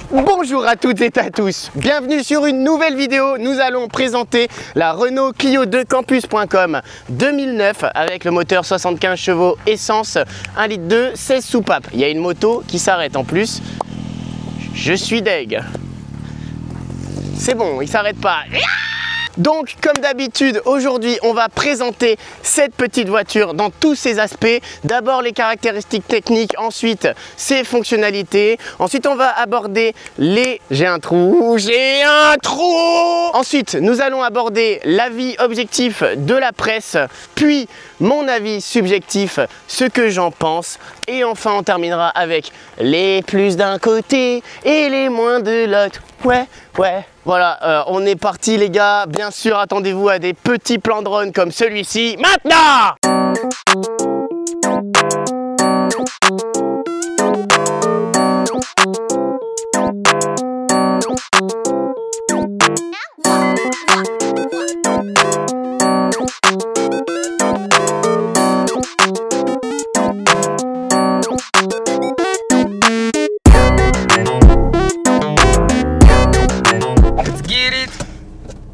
Bonjour à toutes et à tous, bienvenue sur une nouvelle vidéo. Nous allons présenter la Renault Clio 2 Campus.com 2009 avec le moteur 75 chevaux essence 1,2 litre 16 soupapes. Il y a une moto qui s'arrête en plus. Je suis deg. C'est bon, il s'arrête pas. Donc, comme d'habitude, aujourd'hui, on va présenter cette petite voiture dans tous ses aspects. D'abord, les caractéristiques techniques, ensuite, ses fonctionnalités. Ensuite, on va aborder les... J'ai un trou. Ensuite, nous allons aborder l'avis objectif de la presse, puis mon avis subjectif, ce que j'en pense. Et enfin, on terminera avec les plus d'un côté et les moins de l'autre. Ouais. Voilà, on est parti les gars. Bien sûr, attendez-vous à des petits plans de run comme celui-ci. Maintenant!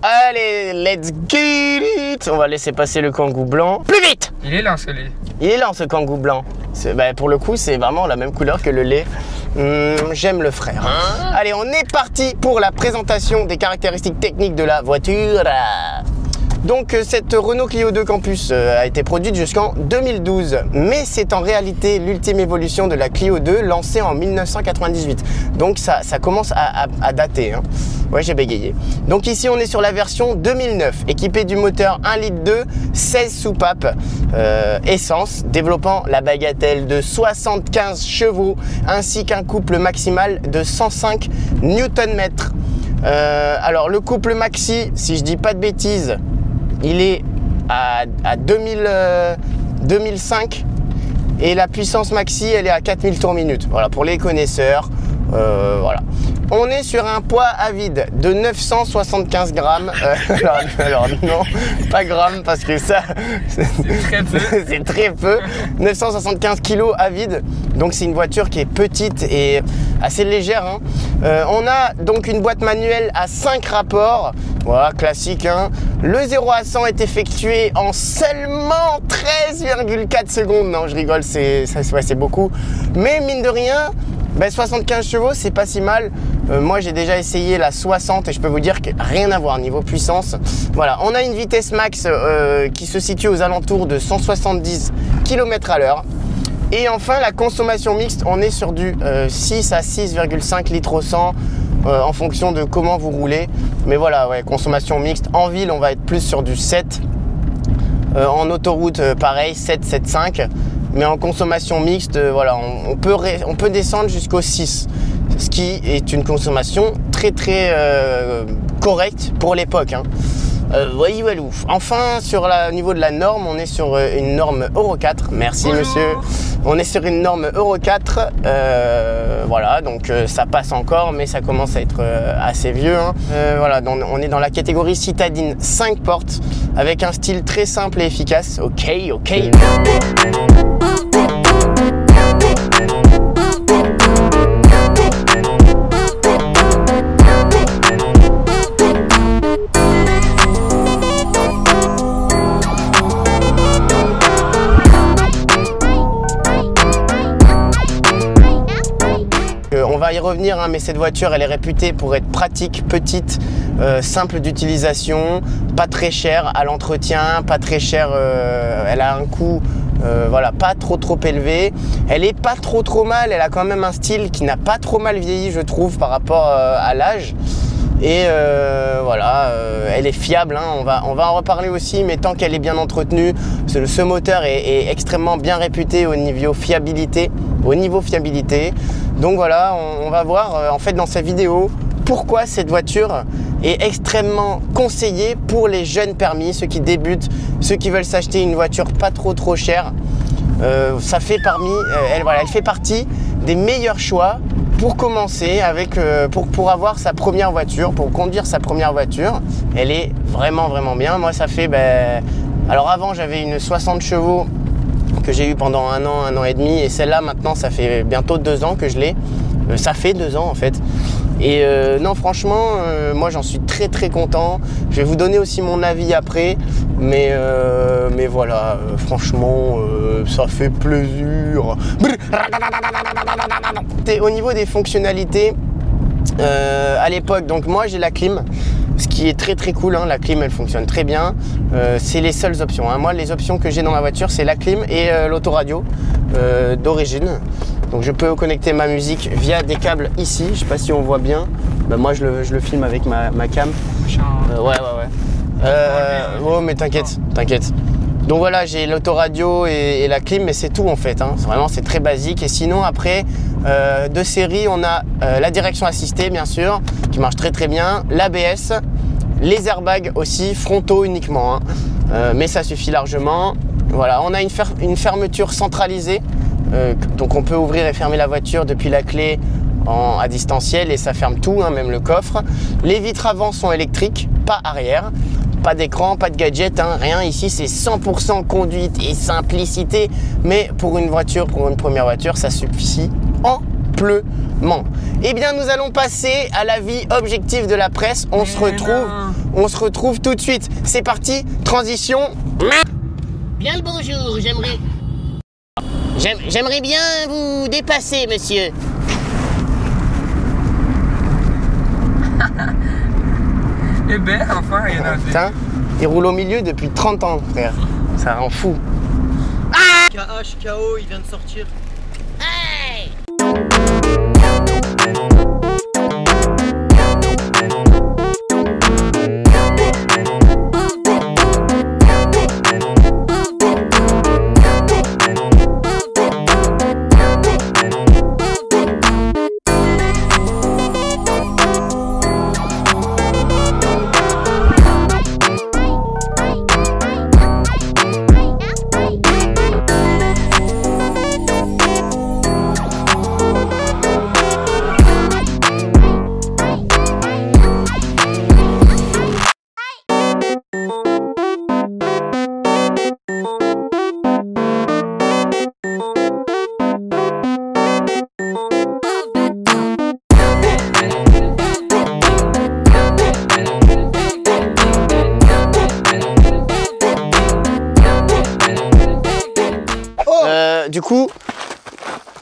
Allez, let's get it! On va laisser passer le Kangoo blanc. Plus vite! Il est lent ce lait. Il est lent ce Kangoo blanc. Pour le coup, c'est vraiment la même couleur que le lait. J'aime le frère. Allez, on est parti pour la présentation des caractéristiques techniques de la voiture. Donc cette Renault Clio 2 Campus a été produite jusqu'en 2012, mais c'est en réalité l'ultime évolution de la Clio 2 lancée en 1998. Donc ça commence à dater. Hein. Ouais, j'ai bégayé. Donc ici on est sur la version 2009, équipée du moteur 1,2 litre 16 soupapes essence, développant la bagatelle de 75 chevaux, ainsi qu'un couple maximal de 105 Nm. Alors le couple maxi, si je dis pas de bêtises, il est à 2005 et la puissance maxi elle est à 4000 tours minute. Voilà pour les connaisseurs. Voilà. On est sur un poids à vide de 975 grammes. Alors non, pas grammes parce que ça c'est très peu. C'est très peu. 975 kilos à vide. Donc c'est une voiture qui est petite et assez légère. Hein. On a donc une boîte manuelle à 5 rapports. Voilà, classique. Hein. Le 0 à 100 est effectué en seulement 13,4 secondes. Non, je rigole, c'est beaucoup. Mais mine de rien, 75 chevaux, c'est pas si mal. Moi, j'ai déjà essayé la 60 et je peux vous dire que rien à voir niveau puissance. Voilà, on a une vitesse max qui se situe aux alentours de 170 km/h. Et enfin, la consommation mixte, on est sur du 6 à 6,5 litres au 100 en fonction de comment vous roulez. Mais voilà, ouais, consommation mixte. En ville, on va être plus sur du 7. En autoroute, pareil, 7, 7,5. Mais en consommation mixte, voilà, on peut descendre jusqu'au 6. Ce qui est une consommation très correcte pour l'époque. Hein. Voilou. Enfin, sur le niveau de la norme, on est sur une norme Euro 4. Merci monsieur. On est sur une norme Euro 4. Voilà, donc ça passe encore, mais ça commence à être assez vieux. Hein. Voilà, on est dans la catégorie citadine 5 portes, avec un style très simple et efficace. Ok. On va y revenir, hein, mais cette voiture, elle est réputée pour être pratique, petite, simple d'utilisation, pas très chère à l'entretien, pas très chère, elle a un coût voilà, pas trop élevé. Elle est pas trop mal, elle a quand même un style qui n'a pas trop mal vieilli, je trouve, par rapport à l'âge. Et voilà, elle est fiable, hein. On va en reparler aussi, mais tant qu'elle est bien entretenue, ce moteur est extrêmement bien réputé au niveau fiabilité. Donc voilà, on va voir en fait dans cette vidéo pourquoi cette voiture est extrêmement conseillée pour les jeunes permis, ceux qui débutent, ceux qui veulent s'acheter une voiture pas trop chère. Ça fait elle fait partie des meilleurs choix pour commencer avec, pour avoir sa première voiture, pour conduire sa première voiture. Elle est vraiment bien. Moi ça fait, alors avant j'avais une 60 chevaux que j'ai eu pendant un an et demi, et celle-là maintenant ça fait bientôt 2 ans que je l'ai. Ça fait 2 ans en fait. Et non, franchement, moi j'en suis très content. Je vais vous donner aussi mon avis après, mais voilà, franchement, ça fait plaisir. Au niveau des fonctionnalités, à l'époque, donc moi j'ai la clim, ce qui est très cool, hein. La clim elle fonctionne très bien, c'est les seules options, hein. Moi les options que j'ai dans ma voiture c'est la clim et l'autoradio d'origine. Donc je peux connecter ma musique via des câbles ici, je sais pas si on voit bien. Bah, moi je le filme avec ma cam. Ouais. Oh mais t'inquiète. Donc voilà, j'ai l'autoradio et la clim, mais c'est tout en fait, hein. Vraiment c'est très basique. Et sinon après, de série, on a la direction assistée bien sûr, qui marche très bien, l'ABS, les airbags aussi, frontaux uniquement, hein. Mais ça suffit largement. Voilà, on a une fermeture centralisée, donc on peut ouvrir et fermer la voiture depuis la clé à distanciel et ça ferme tout, hein, même le coffre. Les vitres avant sont électriques, pas arrière. Pas d'écran, pas de gadget, hein, rien. Ici, c'est 100% conduite et simplicité. Mais pour une voiture, pour une première voiture, ça suffit amplement. Eh bien, nous allons passer à l'avis objectif de la presse. On se retrouve tout de suite. C'est parti, transition. Bien le bonjour, j'aimerais bien vous dépasser, monsieur. Eh ben, enfin, rien à faire. Putain, il roule au milieu depuis 30 ans, frère. Ça rend fou. KH, KO, il vient de sortir. Hey!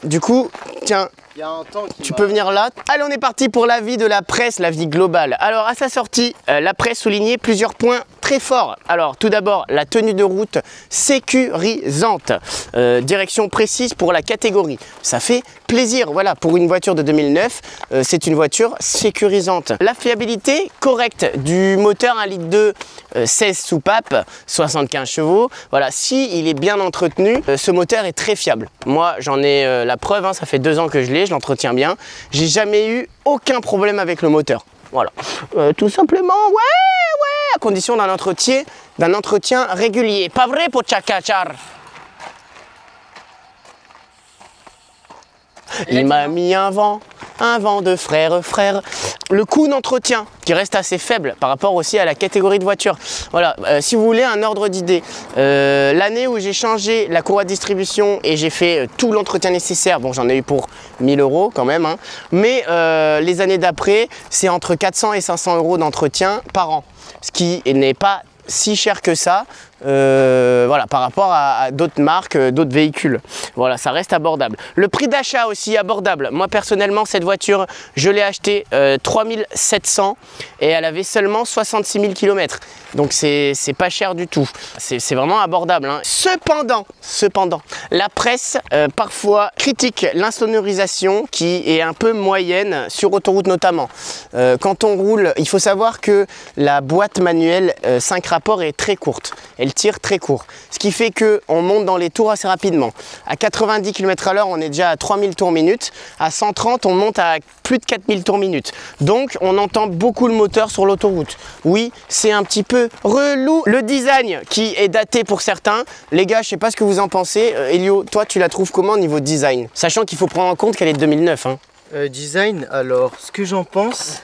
Du coup, tiens, Il y a un temps qui tu peux venir là. Allez, on est parti pour l'avis de la presse, l'avis global. Alors, à sa sortie, la presse soulignait plusieurs points très forts. Alors, tout d'abord, la tenue de route sécurisante. Direction précise pour la catégorie. Ça fait plaisir. Voilà, pour une voiture de 2009, c'est une voiture sécurisante. La fiabilité correcte du moteur 1,2 litre, 16 soupapes, 75 chevaux. Voilà, si il est bien entretenu, ce moteur est très fiable. Moi, j'en ai la preuve, hein, ça fait 2 ans que je l'ai, je l'entretiens bien. J'ai jamais eu aucun problème avec le moteur. Voilà, tout simplement, ouais, à condition d'un entretien régulier. Pas vrai, Pochakachar? Il m'a mis un vent de frère. Le coût d'entretien qui reste assez faible par rapport aussi à la catégorie de voiture. Voilà, si vous voulez un ordre d'idée, l'année où j'ai changé la courroie de distribution et j'ai fait tout l'entretien nécessaire, bon j'en ai eu pour 1000 € quand même, hein, mais les années d'après, c'est entre 400 et 500 € d'entretien par an, ce qui n'est pas si cher que ça, voilà, par rapport à d'autres marques, d'autres véhicules. Voilà, ça reste abordable. Le prix d'achat aussi abordable. Moi personnellement, cette voiture, je l'ai achetée 3700 et elle avait seulement 66 000 km. Donc c'est pas cher du tout. C'est vraiment abordable, hein. Cependant, la presse parfois critique l'insonorisation qui est un peu moyenne sur autoroute notamment. Quand on roule, il faut savoir que la boîte manuelle 5 rapports est très courte. Elle tire très court. Ce qui fait qu'on monte dans les tours assez rapidement. À 90 km/h, on est déjà à 3000 tours minute. À 130, on monte à plus de 4000 tours minute. Donc, on entend beaucoup le moteur sur l'autoroute. Oui, c'est un petit peu relou. Le design qui est daté pour certains. Les gars, je sais pas ce que vous en pensez. Elio, toi, tu la trouves comment au niveau design? Sachant qu'il faut prendre en compte qu'elle est de 2009. Hein. Design, alors, ce que j'en pense...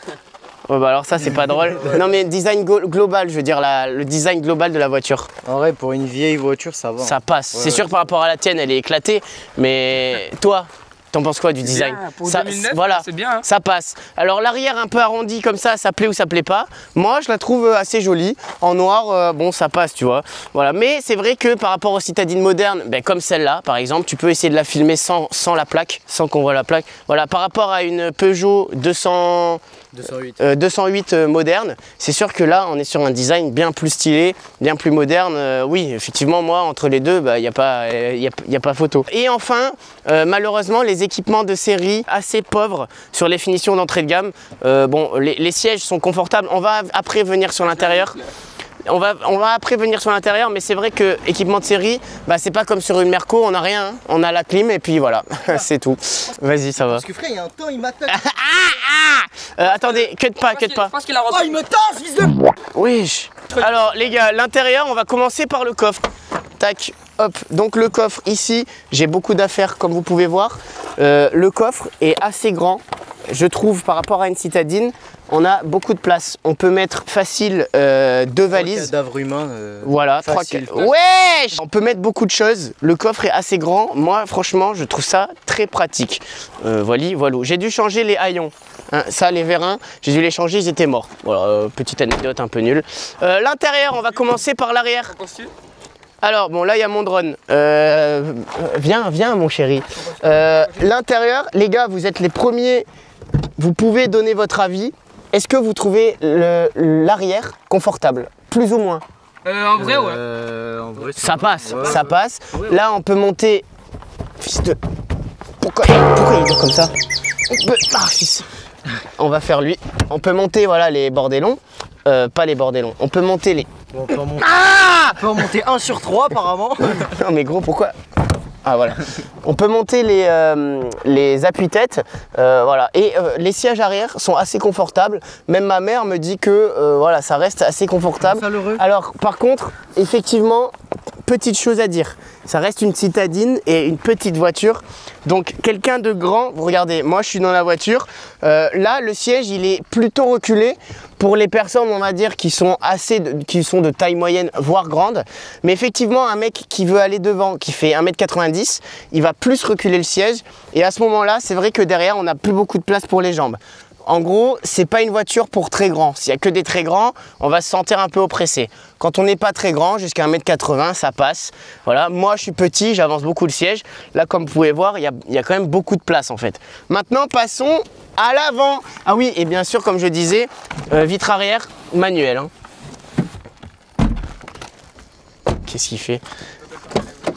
Ouais, bah alors ça c'est pas drôle. Non mais design global, je veux dire le design global de la voiture. En vrai, pour une vieille voiture, ça va. Ça passe. Ouais, c'est sûr par rapport à la tienne, elle est éclatée. Mais toi, T'en penses quoi du design? Bien, pour Ça, 2009, voilà, c'est bien. Hein. ça passe. Alors l'arrière un peu arrondi comme ça plaît ou ça plaît pas. Moi je la trouve assez jolie. En noir, bon ça passe, tu vois. Voilà. Mais c'est vrai que par rapport aux citadines modernes, ben, comme celle-là par exemple, tu peux essayer de la filmer sans la plaque, sans qu'on voit la plaque. Voilà, par rapport à une Peugeot 208 moderne, c'est sûr que là on est sur un design bien plus stylé, bien plus moderne. Oui, effectivement, moi entre les deux, il n'y a pas photo. Et enfin, malheureusement, les équipements de série assez pauvres sur les finitions d'entrée de gamme. Bon, les sièges sont confortables. On va après venir sur l'intérieur. On va après venir sur l'intérieur, mais c'est vrai que équipement de série, c'est pas comme sur une Merco, on n'a rien, hein. On a la clim et puis voilà, c'est tout. Vas-y, ça va. Parce que frère, il y a un temps, il m'attaque. Attendez, cut pas. Je pense qu'il a repris. Oh, il me tasse, fils de... Oui. Alors les gars, l'intérieur, on va commencer par le coffre. Tac, hop. Donc le coffre ici, j'ai beaucoup d'affaires comme vous pouvez voir. Le coffre est assez grand, je trouve, par rapport à une citadine. On a beaucoup de place. On peut mettre facile 2 valises. Cadavre humain. Voilà, 3 ouais. On peut mettre beaucoup de choses. Le coffre est assez grand. Moi, franchement, je trouve ça très pratique. Voilà. J'ai dû changer les haillons. Hein, ça, les vérins, j'ai dû les changer, ils étaient morts. Voilà, petite anecdote un peu nulle. L'intérieur, on va commencer par l'arrière. Alors, bon, là, il y a mon drone. Viens, mon chéri. L'intérieur, les gars, vous êtes les premiers. Vous pouvez donner votre avis. Est-ce que vous trouvez l'arrière confortable? Plus ou moins? En vrai, ouais. En vrai, ça passe, ouais, ça passe. Ouais. Là, on peut monter... Fils de... Pourquoi il est dur comme ça? Fils. On va faire lui. On peut monter, voilà, les bordélons. Pas les bordélons. On peut monter les... On peut en monter 1 sur 3 apparemment. Non mais gros, pourquoi? Ah voilà. On peut monter les appuis-têtes, voilà. Et les sièges arrière sont assez confortables. Même ma mère me dit que voilà, ça reste assez confortable. Alors par contre, effectivement, petite chose à dire. Ça reste une citadine et une petite voiture. Donc quelqu'un de grand, vous regardez, moi je suis dans la voiture. Là, le siège, il est plutôt reculé pour les personnes, on va dire, qui sont de taille moyenne, voire grande. Mais effectivement, un mec qui veut aller devant, qui fait 1m90, il va plus reculer le siège. Et à ce moment-là, c'est vrai que derrière, on n'a plus beaucoup de place pour les jambes. En gros, c'est pas une voiture pour très grands. S'il n'y a que des très grands, on va se sentir un peu oppressé. Quand on n'est pas très grand, jusqu'à 1m80, ça passe. Voilà, moi je suis petit, j'avance beaucoup le siège. Là, comme vous pouvez voir, il y a quand même beaucoup de place en fait. Maintenant, passons à l'avant. Ah oui, et bien sûr, comme je disais, vitre arrière manuelle. Hein. Qu'est-ce qu'il fait ?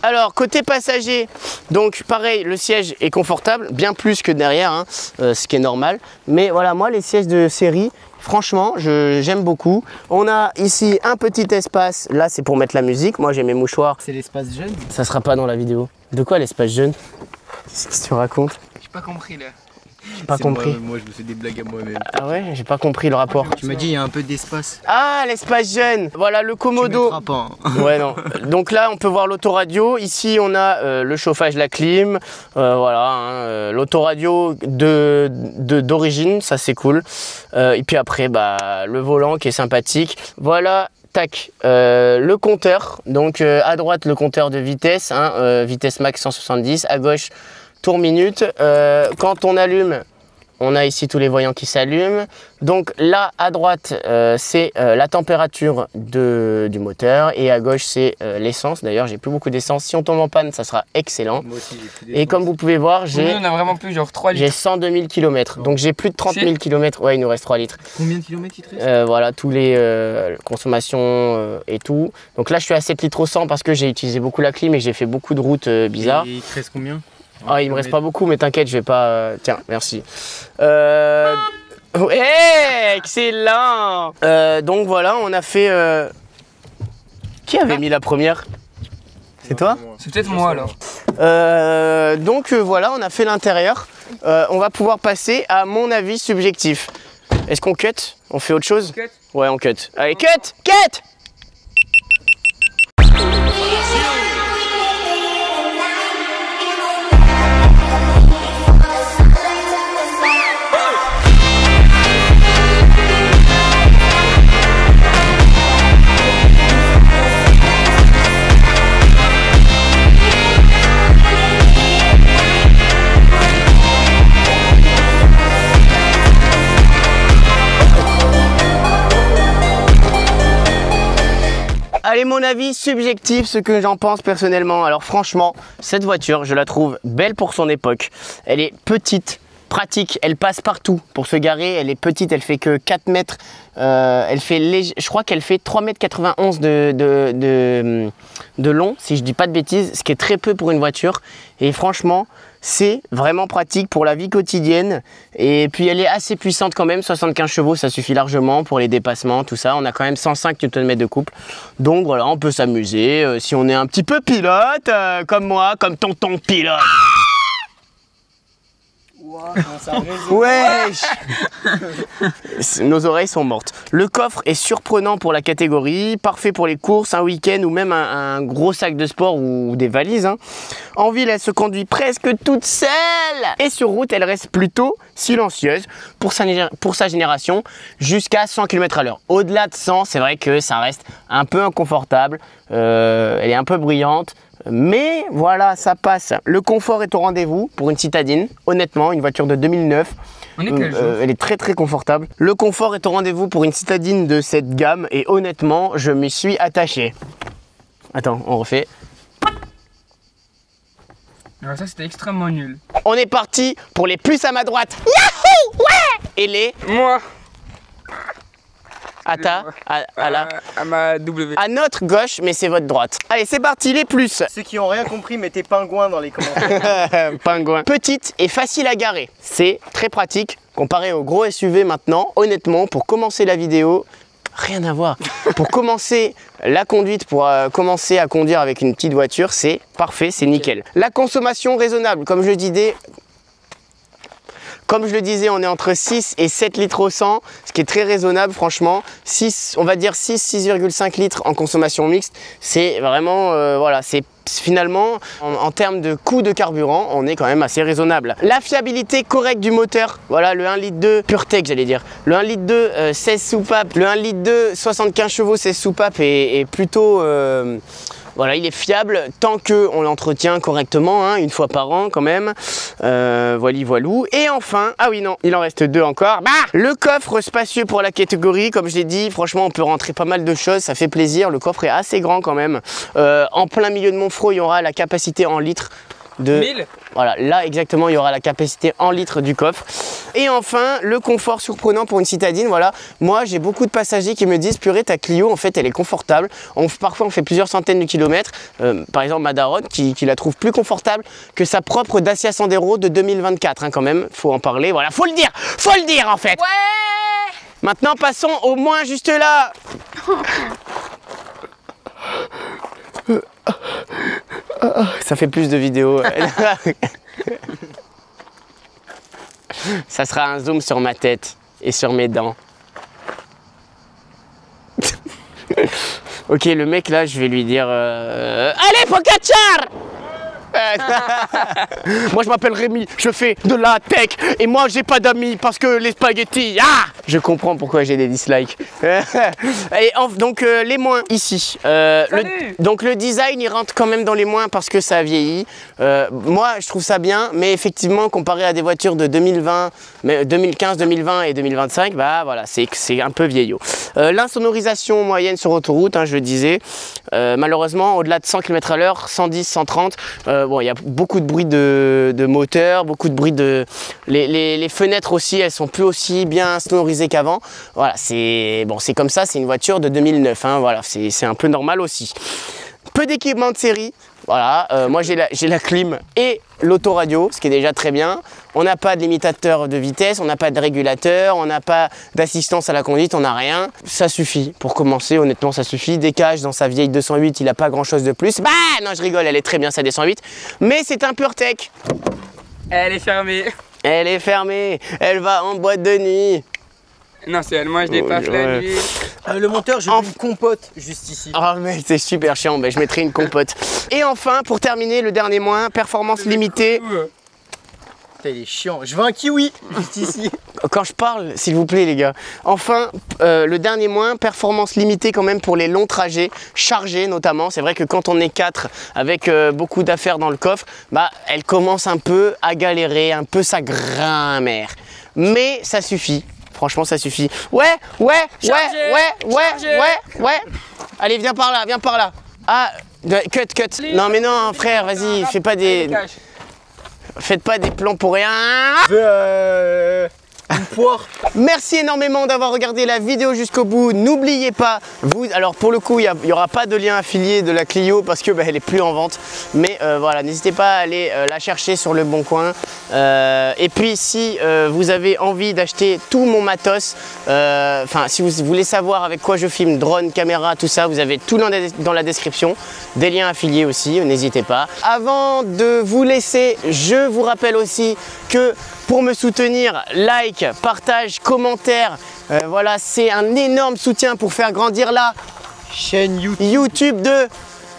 Alors, côté passager, donc pareil, le siège est confortable, bien plus que derrière, hein, ce qui est normal. Mais voilà, moi, les sièges de série, franchement, j'aime beaucoup. On a ici un petit espace, là, c'est pour mettre la musique. Moi, j'ai mes mouchoirs. C'est l'espace jeune. Ça sera pas dans la vidéo. De quoi l'espace jeune? Qu'est-ce que tu racontes? J'ai pas compris, là. J'ai pas compris. Moi, je me fais des blagues à moi-même. Ah ouais, j'ai pas compris le rapport. Tu m'as dit il y a un peu d'espace. Ah, l'espace jeune. Voilà, le Komodo. Tu mettras pas, hein. Ouais, non. Donc là, on peut voir l'autoradio. Ici, on a le chauffage, la clim. Voilà, hein, l'autoradio d'origine, ça c'est cool. Et puis après, le volant qui est sympathique. Voilà. Tac, le compteur. Donc à droite, le compteur de vitesse, hein, vitesse max 170. À gauche, tour minute. Quand on allume, on a ici tous les voyants qui s'allument. Donc là, à droite, c'est la température du moteur. Et à gauche, c'est l'essence. D'ailleurs, j'ai plus beaucoup d'essence. Si on tombe en panne, ça sera excellent. Moi aussi, j'ai plus d'essence. Et comme vous pouvez voir, On a vraiment plus, genre 3 litres. j'ai 102 000 km. Donc j'ai plus de 30 000 km. Ouais, il nous reste 3 litres. Combien de kilomètres il te reste? Voilà, tous les consommations et tout. Donc là, je suis à 7 litres au 100 parce que j'ai utilisé beaucoup la clim et j'ai fait beaucoup de routes bizarres. Et il te reste combien? Ah, il me reste pas beaucoup, mais t'inquiète, je vais pas... Tiens, merci. Ouais, excellent. Donc voilà, on a fait... Qui avait mis la première? C'est toi? C'est peut-être moi, alors. Donc voilà, on a fait l'intérieur. On va pouvoir passer à mon avis subjectif. Est-ce qu'on cut? On fait autre chose? Cut. Ouais, on cut. Allez, cut! Cut! Allez, mon avis subjectif, ce que j'en pense personnellement. Alors franchement, cette voiture, je la trouve belle pour son époque. Elle est petite, pratique, elle passe partout pour se garer. Elle est petite, elle fait que 4 mètres. Je crois qu'elle fait 3,91 m de long, si je dis pas de bêtises, ce qui est très peu pour une voiture. Et franchement, c'est vraiment pratique pour la vie quotidienne. Et puis elle est assez puissante quand même, 75 chevaux, ça suffit largement pour les dépassements, tout ça. On a quand même 105 Nm de couple. Donc voilà, on peut s'amuser si on est un petit peu pilote, comme moi, comme tonton pilote. Wesh. Nos oreilles sont mortes. Le coffre est surprenant pour la catégorie, parfait pour les courses, un week-end ou même un gros sac de sport ou des valises. En ville, elle se conduit presque toute seule. Et sur route, elle reste plutôt silencieuse pour sa génération, jusqu'à 100 km/h. Au-delà de 100, c'est vrai que ça reste un peu inconfortable. Elle est un peu bruyante. Mais voilà, ça passe. Le confort est au rendez-vous pour une citadine. Honnêtement, une voiture de 2009. Elle est très très confortable. Le confort est au rendez-vous pour une citadine de cette gamme. Et honnêtement, je m'y suis attaché. Attends, on refait. Alors ça, c'était extrêmement nul. On est parti pour les plus à ma droite. Yahoo! Ouais! Et les... Moi. À ma W. À notre gauche, mais c'est votre droite. Allez, c'est parti, les plus. Ceux qui ont rien compris, mettez pingouin dans les commentaires. Pingouin. Petite et facile à garer. C'est très pratique comparé au gros SUV maintenant. Honnêtement, pour commencer la vidéo, rien à voir. Pour commencer la conduite, pour commencer à conduire avec une petite voiture, c'est parfait, c'est nickel. La consommation raisonnable, comme je disais. Comme je le disais, on est entre 6 et 7 litres au 100, ce qui est très raisonnable franchement. 6, on va dire 6,5 litres en consommation mixte. C'est vraiment, voilà, c'est finalement, en termes de coût de carburant, on est quand même assez raisonnable. La fiabilité correcte du moteur, voilà, le 1,2 litre PureTech, j'allais dire. Le 1,2 litre 16 soupapes, le 1,2 litre 75 chevaux 16 soupapes est plutôt... Voilà, il est fiable tant qu'on l'entretient correctement, une fois par an quand même. Voilou. Et enfin, ah oui non, il en reste 2 encore. Le coffre spacieux pour la catégorie, comme je l'ai dit, franchement on peut rentrer pas mal de choses, ça fait plaisir. Le coffre est assez grand quand même. En plein milieu de Monfrot, il y aura la capacité en litres de... 1000. Voilà, là exactement, il y aura la capacité en litres du coffre. Et enfin, le confort surprenant pour une citadine. Voilà, moi j'ai beaucoup de passagers qui me disent purée, ta Clio en fait elle est confortable. Parfois on fait plusieurs centaines de kilomètres. Par exemple ma daronne qui la trouve plus confortable que sa propre Dacia Sandero de 2024 quand même, faut en parler. Voilà, faut le dire en fait. Ouais. Maintenant passons au moins juste là. Ça fait plus de vidéos. Ça sera un zoom sur ma tête et sur mes dents. Ok, le mec là, je vais lui dire allez, Pogacar. Moi je m'appelle Rémi, je fais de la tech et moi j'ai pas d'amis parce que les spaghettis, je comprends pourquoi j'ai des dislikes. Et donc les moins ici, donc le design il rentre quand même dans les moins parce que ça a vieilli. Moi je trouve ça bien, mais effectivement comparé à des voitures de 2020, 2015, 2020 et 2025, bah voilà, c'est un peu vieillot. L'insonorisation moyenne sur autoroute, je le disais, malheureusement au-delà de 100 km/h, 110, 130, bon, il y a beaucoup de bruit de moteur, beaucoup de bruit de... Les fenêtres aussi, elles sont plus aussi bien sonorisées qu'avant. Voilà, c'est comme ça, c'est une voiture de 2009, voilà, c'est un peu normal aussi. Peu d'équipement de série, voilà, moi j'ai la clim et l'autoradio, ce qui est déjà très bien. On n'a pas de limitateur de vitesse, on n'a pas de régulateur, on n'a pas d'assistance à la conduite, on n'a rien. Ça suffit, pour commencer, honnêtement ça suffit. Des cages dans sa vieille 208, il n'a pas grand chose de plus. Bah non, je rigole, elle est très bien sa 208, mais c'est un PureTech. Elle est fermée. Elle est fermée, elle va en boîte de nuit. Non, c'est elle, moi je dépasse la nuit. Le monteur, je veux une compote juste ici. Oh mec, c'est super chiant, mais je mettrai une compote. Et enfin, pour terminer, le dernier moins, performance limitée. Putain, il est chiant. Je veux un kiwi juste ici. Quand je parle, s'il vous plaît les gars. Enfin, le dernier moins, performance limitée quand même pour les longs trajets, chargés notamment. C'est vrai que quand on est 4 avec beaucoup d'affaires dans le coffre, bah elle commence un peu à galérer, un peu sa grammaire. Mais ça suffit. franchement ça suffit. Ouais. Allez, viens par là, Ah, cut. Non mais non frère, vas-y, fais pas des... Faites pas des plans pour rien. Une poire. Merci énormément d'avoir regardé la vidéo jusqu'au bout. N'oubliez pas, alors pour le coup, il n'y aura pas de lien affilié de la Clio parce que elle est plus en vente. Mais voilà, n'hésitez pas à aller la chercher sur le Bon Coin. Et puis si vous avez envie d'acheter tout mon matos, enfin si vous voulez savoir avec quoi je filme, drone, caméra, tout ça, vous avez tout dans la description. Des liens affiliés aussi, n'hésitez pas. Avant de vous laisser, je vous rappelle aussi que pour me soutenir, like, partage, commentaire, voilà, c'est un énorme soutien pour faire grandir la chaîne YouTube de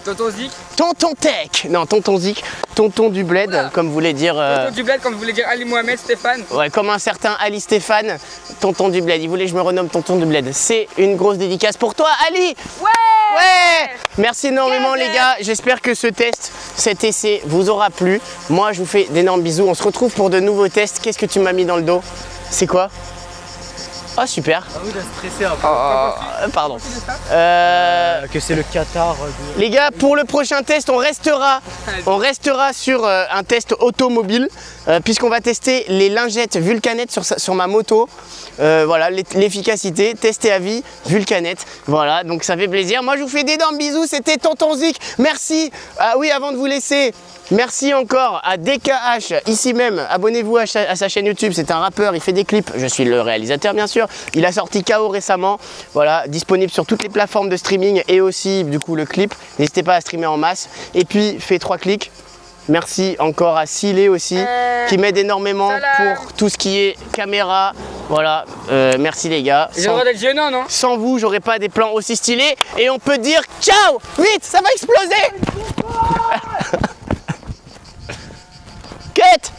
Tonton Zik. Tonton Tech. Non, Tonton Zik, Tonton du Bled, voilà. Comme vous voulez dire. Tonton du Bled, comme vous voulez dire Ali Mohamed Stéphane. Ouais, comme un certain Ali Stéphane, Tonton du Bled. Il voulait que je me renomme Tonton du Bled. C'est une grosse dédicace pour toi, Ali. Ouais. Merci énormément les gars, j'espère que cet essai vous aura plu. Moi je vous fais d'énormes bisous, on se retrouve pour de nouveaux tests. Qu'est-ce que tu m'as mis dans le dos? C'est quoi? Oh super. Ah oui, il a stressé un peu. Pardon. Que c'est le Qatar. Les gars, pour le prochain test, on restera sur un test automobile, puisqu'on va tester les lingettes Vulcanet sur ma moto. Voilà, l'efficacité, tester à vie, Vulcanet. Voilà, donc ça fait plaisir. Moi, je vous fais d'énormes bisous. C'était Tonton Zik. Merci. Ah oui, avant de vous laisser, merci encore à DKH, ici même. Abonnez-vous à sa chaîne YouTube. C'est un rappeur, il fait des clips. Je suis le réalisateur, bien sûr. Il a sorti KO récemment. Voilà, disponible sur toutes les plateformes de streaming et aussi, du coup, le clip. N'hésitez pas à streamer en masse. Et puis, fais 3 clics. Merci encore à Silé aussi, qui m'aide énormément pour tout ce qui est caméra. Voilà, merci les gars. J'ai le droit d'être gênant, non? Sans vous, j'aurais pas des plans aussi stylés. Et on peut dire ciao, vite, ça va exploser.